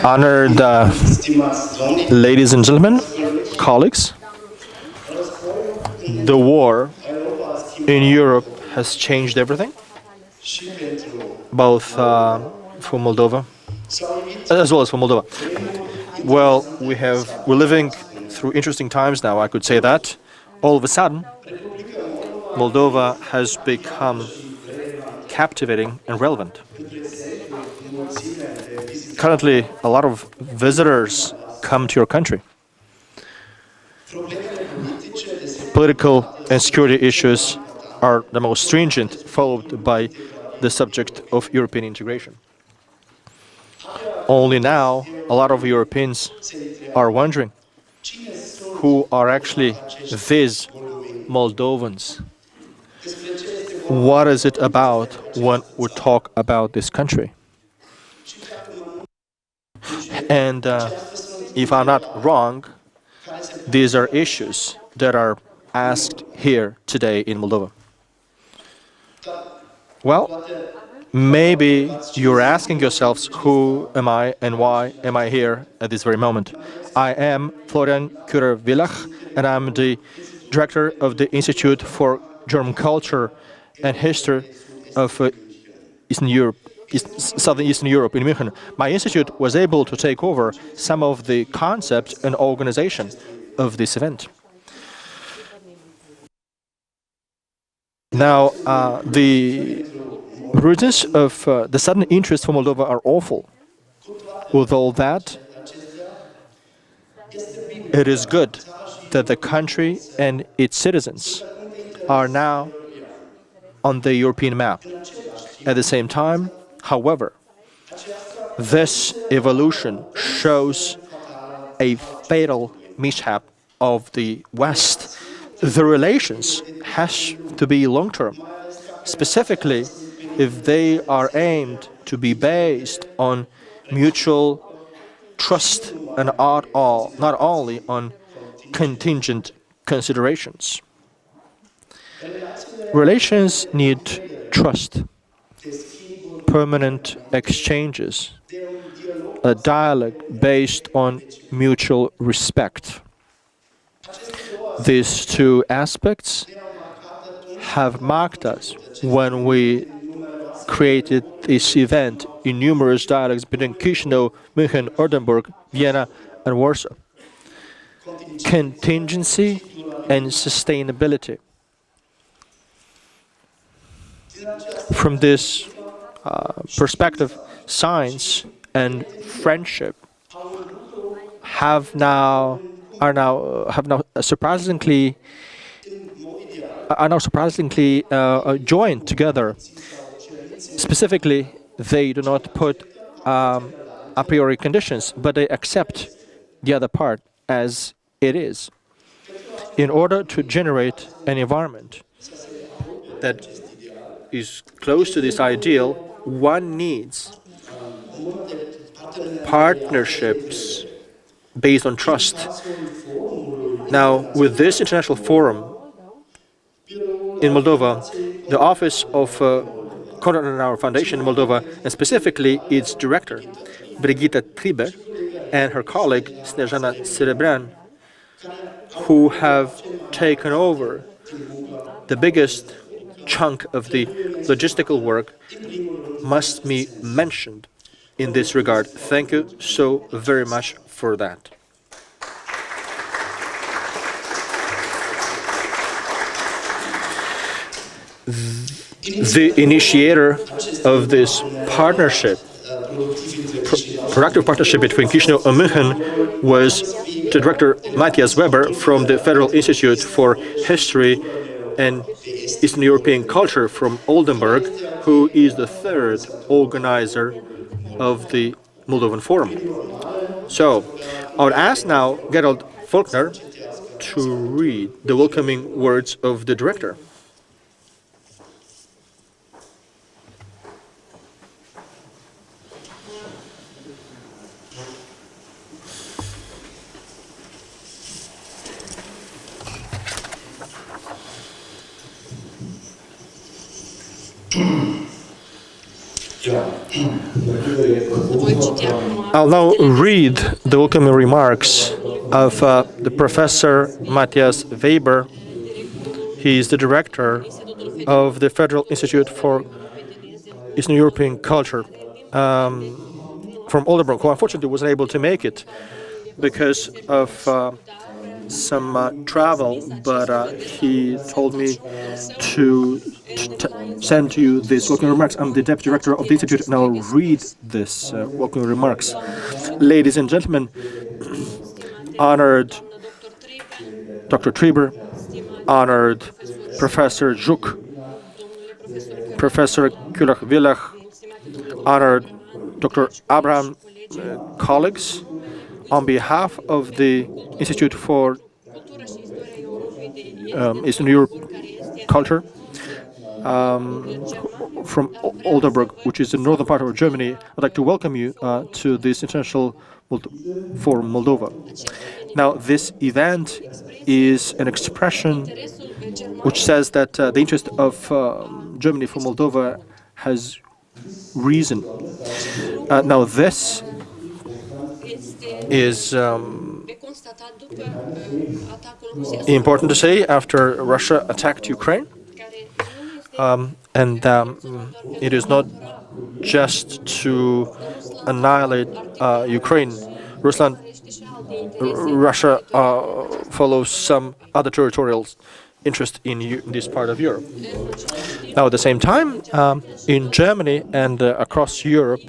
Honored ladies and gentlemen, colleagues, the war in Europe has changed everything, both for Moldova as well as for Moldova. Well, we're living through interesting times now, I could say that. All of a sudden, Moldova has become captivating and relevant. Currently, a lot of visitors come to your country. Political and security issues are the most stringent, followed by the subject of European integration. Only now, a lot of Europeans are wondering who are actually these Moldovans. What is it about when we talk about this country? And if I'm not wrong, these are issues that are asked here today in Moldova. Well, maybe you're asking yourselves, who am I and why am I here at this very moment? I am Florian Kührer-Wielach, and I'm the director of the Institute for German Culture and History of Southern Eastern Europe in München. My institute was able to take over some of the concepts and organization of this event. Now, the reasons of the sudden interest for Moldova are awful. With all that, it is good that the country and its citizens are now on the European map. At the same time, however, this evolution shows a fatal mishap of the West. The relations has to be long-term, specifically if they are aimed to be based on mutual trust and not only on contingent considerations. Relations need trust, permanent exchanges, a dialogue based on mutual respect. These two aspects have marked us when we created this event in numerous dialogues between Chișinău, München, Oldenburg, Vienna, and Warsaw. Contingency and sustainability. From this perspective, science and friendship have now surprisingly joined together. Specifically, they do not put a priori conditions, but they accept the other part as it is. In order to generate an environment that is close to this ideal, one needs partnerships based on trust. Now, with this international forum in Moldova, the office of Konrad Adenauer Foundation in Moldova, and specifically its director, Brigitte Triber, and her colleague, Joanna, who have taken over the biggest chunk of the logistical work, must be mentioned in this regard. Thank you so very much for that. The initiator of this partnership, productive partnership between Chișinău and München, was the director Mattias from the Federal Institute for History and Eastern European Culture from Oldenburg, who is the third organizer of the Moldovan Forum. So, I would ask now Gerald Faulkner to read the welcoming words of the director. I'll now read the welcoming remarks of the Professor Mattias Weber. He is the director of the Federal Institute for Eastern European Culture from Oldenburg, who unfortunately wasn't able to make it because of some travel, but he told me to send to you these welcoming remarks. I'm the deputy director of the institute, and I'll read this welcoming remarks. Ladies and gentlemen, honored Dr. Trieber, honored Professor Zhuk, Professor Kührer-Wielach, honored Dr. Abraham, colleagues, on behalf of the Institute for Eastern Europe Culture from Oldenburg, which is the northern part of Germany, I'd like to welcome you to this International Forum Moldova. Now, this event is an expression which says that the interest of Germany for Moldova has risen. Now, this is important to say after Russia attacked Ukraine. It is not just to annihilate Ukraine. Russia follows some other territorial interest in this part of Europe. Now, at the same time, in Germany and across Europe,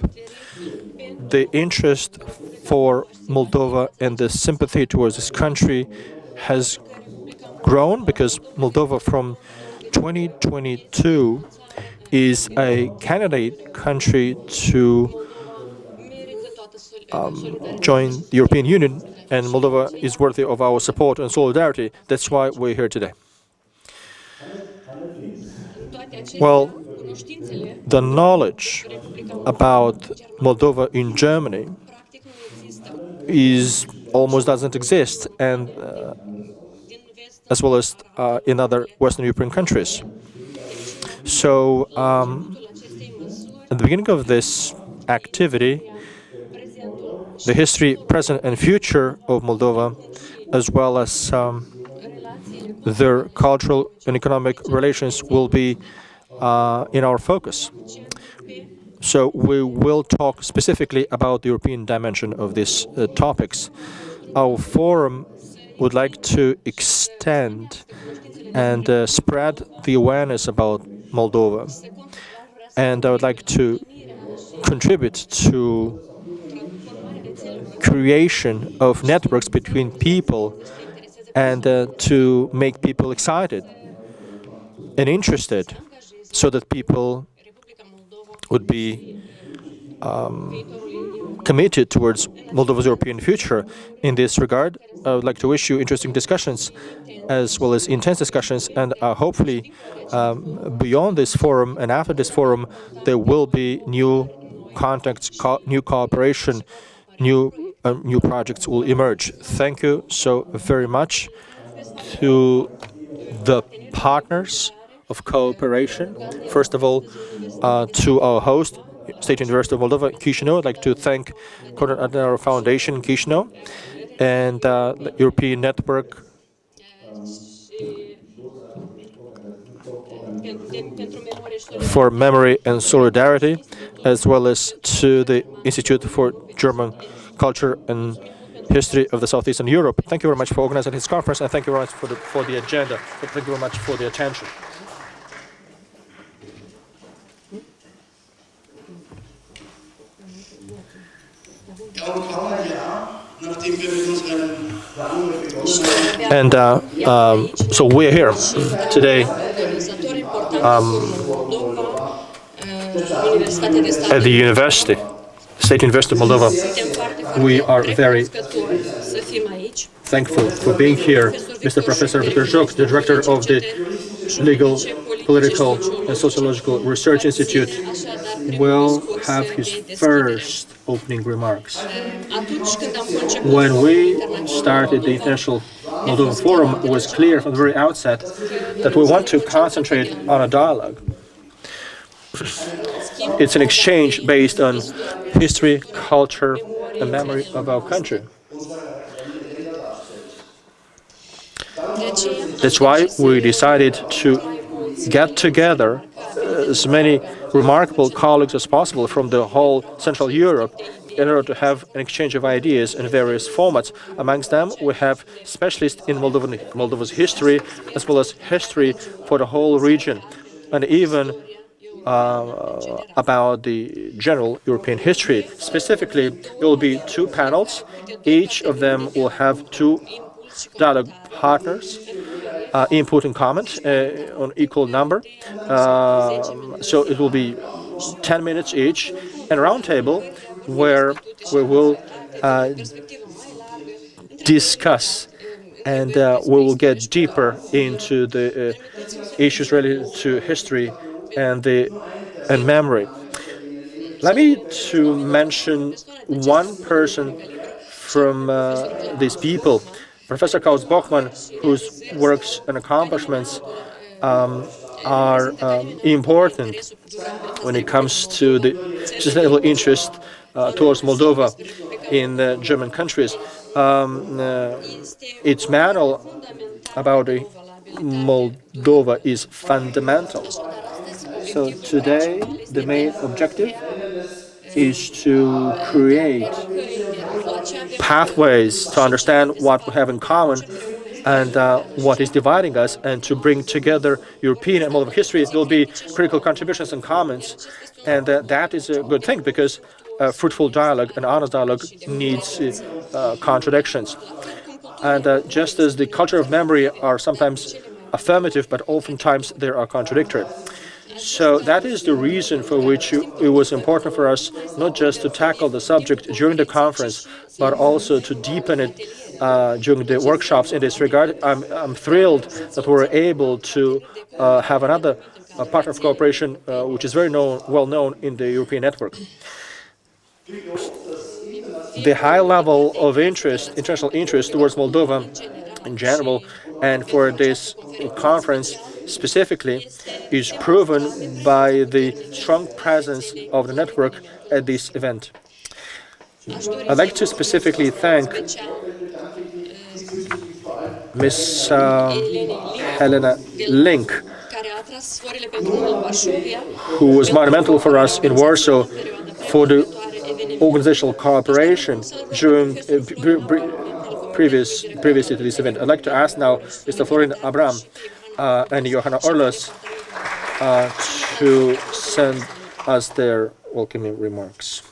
the interest for Moldova and the sympathy towards this country has grown because Moldova from 2022 is a candidate country to join the European Union, and Moldova is worthy of our support and solidarity. That's why we're here today. Well, the knowledge about Moldova in Germany almost doesn't exist, and as well as in other Western European countries. So, at the beginning of this activity, the history, present, and future of Moldova, as well as their cultural and economic relations, will be in our focus. So we will talk specifically about the European dimension of these topics. Our forum would like to extend and spread the awareness about Moldova. And I would like to contribute to creation of networks between people and to make people excited and interested so that people would be committed towards Moldova's European future. In this regard, I would like to wish you interesting discussions as well as intense discussions, and hopefully beyond this forum and after this forum there will be new contacts, new cooperation, new projects will emerge. Thank you so very much to the partners of cooperation. First of all, to our host, State University of Moldova, Chișinău. I'd like to thank Konrad Adenauer Foundation, Chișinău, and the European Network for Memory and Solidarity, as well as to the Institute for German Culture and History of the Southeastern Europe. Thank you very much for organizing this conference, and thank you very much for the agenda. Thank you very much for the attention. And so we're here today at the university, State University of Moldova. We are very thankful for being here. Mr. Professor Victor Zhuk, the director of the Legal, Political, and Sociological Research Institute, will have his first opening remarks. When we started the International Moldova Forum, it was clear from the very outset that we want to concentrate on a dialogue. it's an exchange based on history, culture, and memory of our country. That's why we decided to get together as many remarkable colleagues as possible from the whole Central Europe in order to have an exchange of ideas in various formats. Amongst them, we have specialists in Moldova's history, as well as history for the whole region, and even about the general European history. Specifically, there will be 2 panels. Each of them will have 2 dialogue partners, input and comment on equal number. So it will be 10 minutes each, and a round table where we will discuss and we will get deeper into the issues related to history and memory. Let me to mention one person from these people, Professor Klaus Bochmann, whose works and accomplishments are important when it comes to the sustainable interest towards Moldova in the German countries. Its manual about Moldova is fundamental. So today, the main objective is to create pathways to understand what we have in common and what is dividing us, and to bring together European and Moldovan history. There will be critical contributions and comments, and that is a good thing, because fruitful dialogue and honest dialogue needs contradictions. And just as the culture of memory are sometimes affirmative, but oftentimes they are contradictory. So that is the reason for which it was important for us not just to tackle the subject during the conference, but also to deepen it during the workshops in this regard. I'm thrilled that we're able to have another partner of cooperation, which is very well known in the European network. The high level of interest, international interest towards Moldova in general, and for this conference specifically, is proven by the strong presence of the network at this event. I'd like to specifically thank Ms. Helena Link, who was monumental for us in Warsaw for the organizational cooperation during previously to this event. I'd like to ask now Mr. Florin Abram and Joanna Orłoś to send us their welcoming remarks.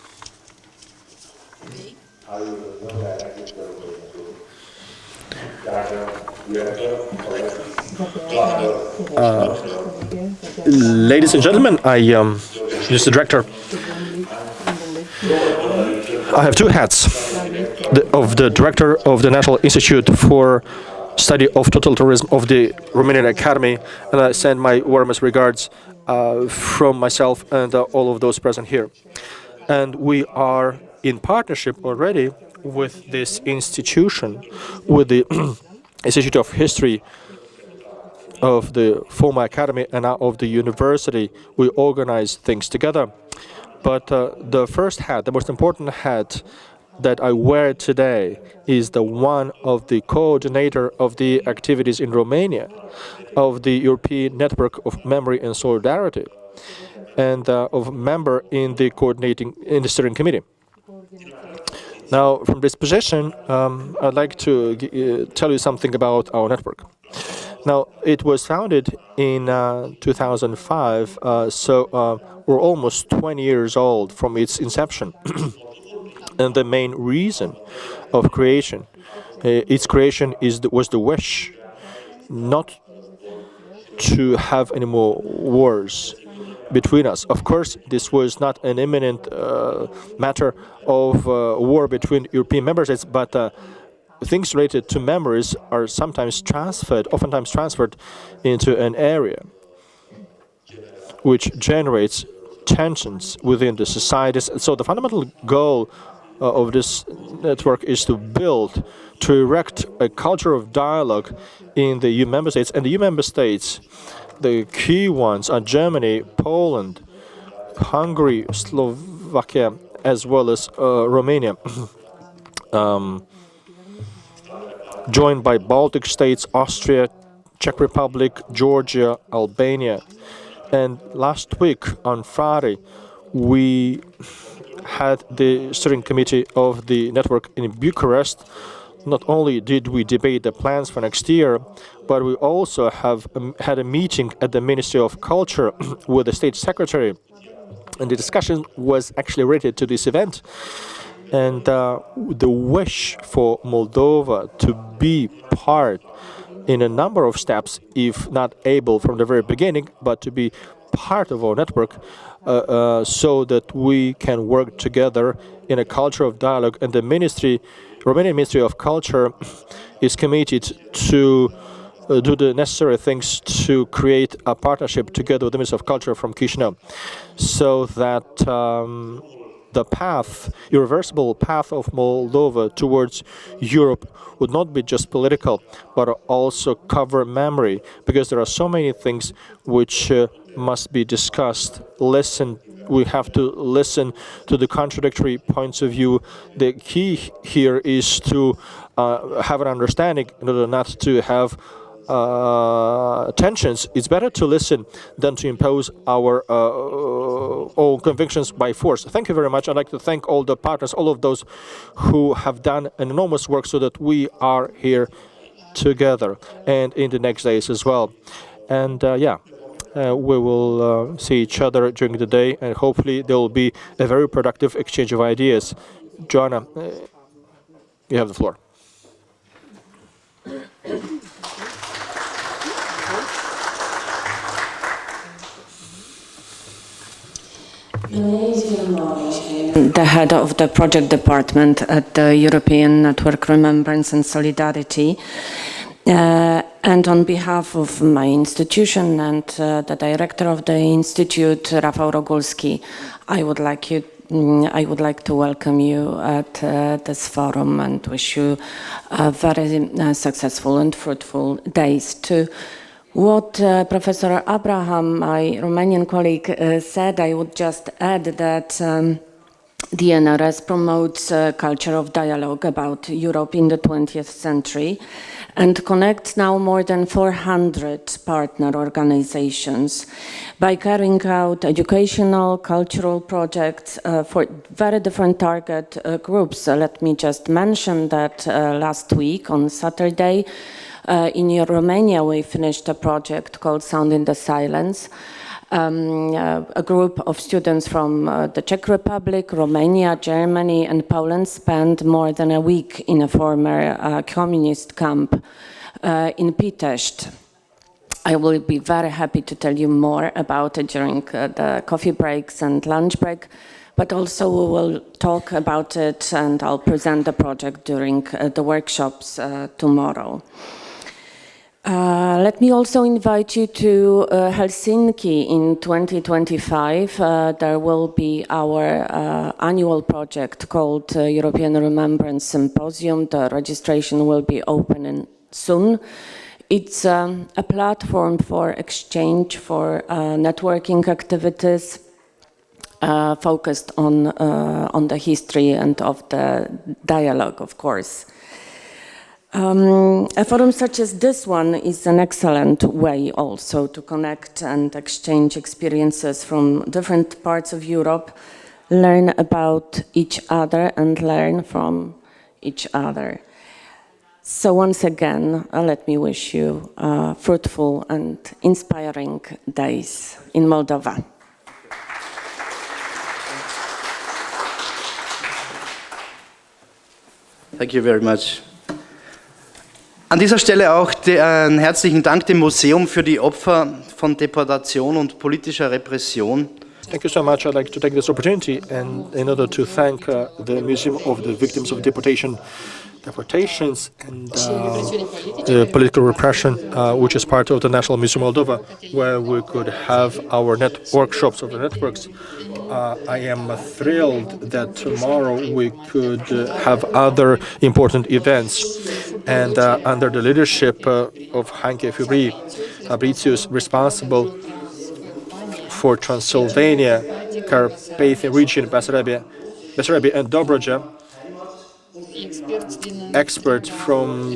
Ladies and gentlemen, Mr. Director, I have 2 hats. Of the director of the National Institute for Study of Totalitarianism of the Romanian Academy, and I send my warmest regards from myself and all of those present here. And we are in partnership already with this institution, with the Institute of History of the former academy and now of the university. We organize things together. But the first hat, the most important hat that I wear today, is the one of the coordinator of the activities in Romania of the European Network of Memory and Solidarity, and of member in the steering committee. Now, from this position, I'd like to tell you something about our network. Now, it was founded in 2005, so we're almost 20 years old from its inception. And the main reason of its creation was the wish not to have any more wars between us. Of course, this was not an imminent matter of war between European member states, but things related to memories are oftentimes transferred into an area which generates tensions within the societies. So the fundamental goal of this network is to erect a culture of dialogue in the EU member states. And the EU member states, the key ones are Germany, Poland, Hungary, Slovakia, as well as Romania, joined by Baltic states, Austria, Czech Republic, Georgia, Albania. And last week, on Friday, we had the steering committee of the network in Bucharest. Not only did we debate the plans for next year, but we also have had a meeting at the Ministry of Culture with the State Secretary. And the discussion was actually related to this event. And the wish for Moldova to be part in a number of steps, if not able from the very beginning, but to be part of our network so that we can work together in a culture of dialogue. And the Romanian Ministry of Culture is committed to do the necessary things to create a partnership together with the Ministry of Culture from Chișinău, so that the path, irreversible path of Moldova towards Europe would not be just political, but also cover memory, because there are so many things which must be discussed. We have to listen to the contradictory points of view. The key here is to have an understanding in order not to have tensions. It's better to listen than to impose our own convictions by force. Thank you very much. I'd like to thank all the partners, all of those who have done an enormous work so that we are here together and in the next days as well. And we will see each other during the day, and hopefully there will be a very productive exchange of ideas. Joanna, you have the floor. The head of the project department at the European Network Remembrance and Solidarity. And on behalf of my institution and the director of the institute, Rafał Rogulski, I would like to welcome you at this forum and wish you very successful and fruitful days. To what Professor Abraham, my Romanian colleague, said, I would just add that the ENRS promotes a culture of dialogue about Europe in the 20th century and connects now more than 400 partner organizations by carrying out educational, cultural projects for very different target groups. Let me just mention that last week on Saturday in Romania we finished a project called Sound in the Silence. A group of students from the Czech Republic, Romania, Germany and Poland spent more than a week in a former communist camp in Pitești. I will be very happy to tell you more about it during the coffee breaks and lunch break, but also we will talk about it and I'll present the project during the workshops tomorrow. Let me also invite you to Helsinki in 2025. There will be our annual project called European Remembrance Symposium. The registration will be open soon. It's a platform for exchange, for networking activities focused on the history and of the dialogue, of course. A forum such as this one is an excellent way also to connect and exchange experiences from different parts of Europe, learn about each other and learn from each other. So once again, let me wish you fruitful and inspiring days in Moldova. Thank you very much. An dieser Stelle auch einen herzlichen Dank dem Museum für die Opfer von Deportation und politischer Repression. Thank you so much. I'd like to take this opportunity and in order to thank the Museum of the Victims of Deportations and political repression, which is part of the National Museum of Moldova, where we could have our workshops of the networks. I am thrilled that tomorrow we could have other important events. And under the leadership of Hanke Fabricius, responsible for Transylvania Carpathian region, Bessarabia and Dobruja. Experts from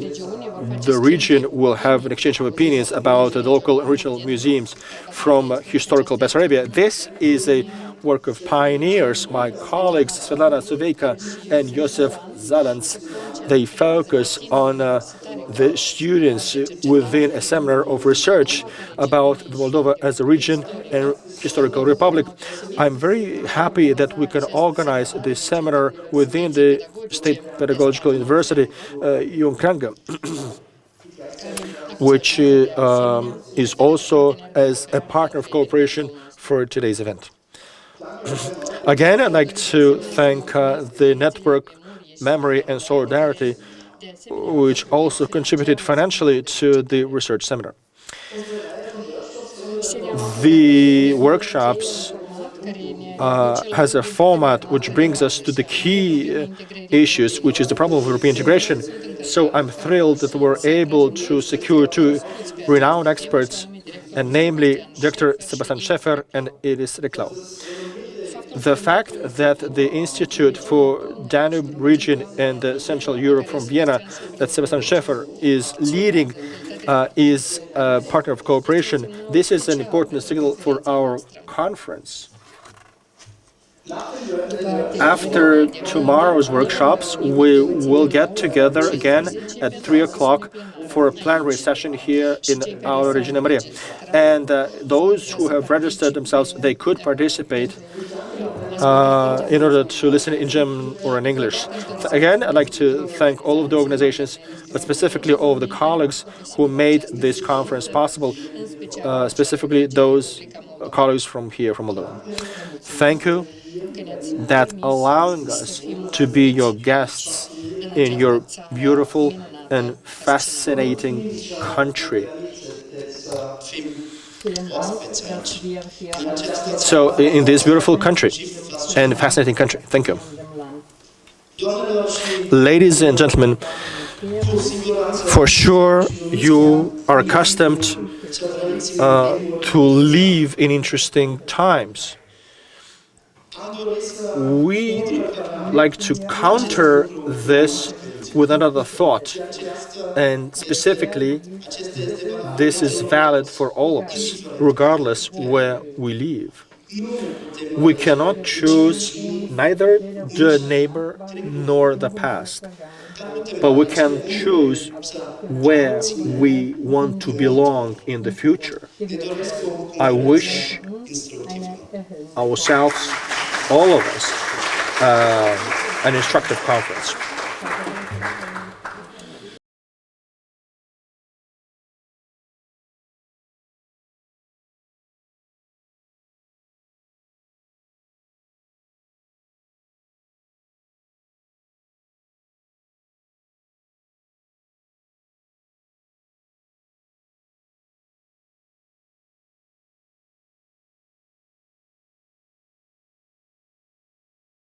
the region will have an exchange of opinions about the local and regional museums from historical Bessarabia. This is a work of pioneers, my colleagues Svetlana Suveika and Josef Zadans. They focus on the students within a seminar of research about Moldova as a region and historical republic. I'm very happy that we can organize this seminar within the State Pedagogical University, Creangă, which is also as a partner of cooperation for today's event. Again, I'd like to thank the Network Memory and Solidarity, which also contributed financially to the research seminar. The workshops has a format which brings us to the key issues, which is the problem of European integration. So I'm thrilled that we're able to secure two renowned experts, and namely Dr. Sebastian Schäfer and Iris Reklau. The fact that the Institute for Danube region and Central Europe from Vienna, that Sebastian Schäfer is leading, is a partner of cooperation. This is an important signal for our conference. After tomorrow's workshops, we will get together again at 3 o'clock for a plenary session here in our Regina Maria. And those who have registered themselves, they could participate in order to listen in German or in English. Again, I'd like to thank all of the organizations, but specifically all of the colleagues who made this conference possible, specifically those colleagues from here, from Moldova. Thank you that allowing us to be your guests in your beautiful and fascinating country. So, in this beautiful country and fascinating country. Thank you. Ladies and gentlemen, for sure you are accustomed to live in interesting times. We like to counter this with another thought, and specifically this is valid for all of us, regardless where we live. We cannot choose neither the neighbor nor the past, but we can choose where we want to belong in the future. I wish ourselves, all of us, an instructive conference.